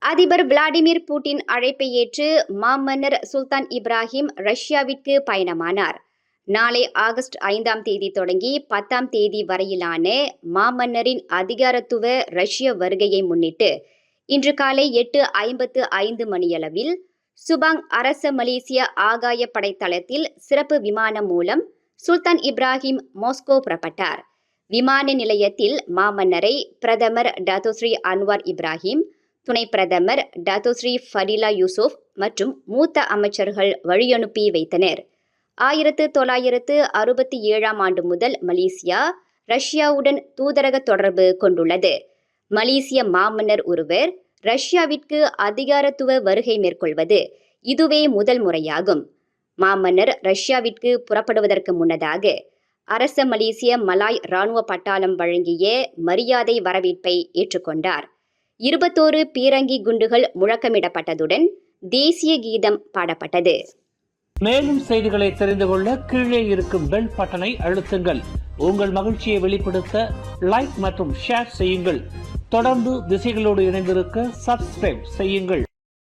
அதிபர் Vladimir Putin அழைப்பை ஏற்று மாமன்னர் சுல்தான் இப்ராஹிம் ரஷ்யாவிற்கு பயணமானார். நாளை ஆகஸ்ட் 5ஆம் தேதி தொடங்கி 10ஆம் தேதி வரையிலான மாமன்னரின் அதிகாரத்துவ ரஷ்ய வருகையை முன்னிட்டு இன்று காலை 8:55 மணியளவில் சுபாங் அரச மலேசிய ஆகாய படைத்தளத்தில் சிறப்பு விமானம் மூலம் சுல்தான் இப்ராஹிம் மாஸ்கோ புறப்பட்டார். விமான நிலையத்தில் மாமன்னரை பிரதமர் டத்தோஸ்ரீ அன்வார் இப்ராஹிம், துணை பிரதமர் டத்தோஸ்ரீ ஃபடிலா யூசுப் மற்றும் மூத்த அமைச்சர்கள் வழியனுப்பி வைத்தனர். 1967ஆம் ஆண்டு முதல் மலேசியா ரஷ்யாவுடன் தூதரக தொடர்பு கொண்டுள்ளது. மலேசிய மாமன்னர் ஒருவர் ரஷ்யாவிற்கு அதிகாரத்துவ வருகை மேற்கொள்வது இதுவே முதல் முறையாகும். மாமன்னர் ரஷ்யாவிற்கு புறப்படுவதற்கு முன்னதாக அரச மலேசிய மலாய் இராணுவ பட்டாளம் வழங்கிய மரியாதை வரவேற்பை ஏற்றுக்கொண்டார். 21 பீரங்கி குண்டுகள் முழக்கமிடப்பட்டதுடன் தேசிய கீதம் பாடப்பட்டது. மேலும் செய்திகளை தெரிந்து கொள்ள கீழே இருக்கும் பெல் பட்டனை அழுத்துங்கள். உங்கள் மகிழ்ச்சியை வெளிப்படுத்த லைக் மற்றும் ஷேர் செய்யுங்கள். தொடர்ந்து திசைகளோடு இணைந்திருக்க சப்ஸ்கிரைப் செய்யுங்கள்.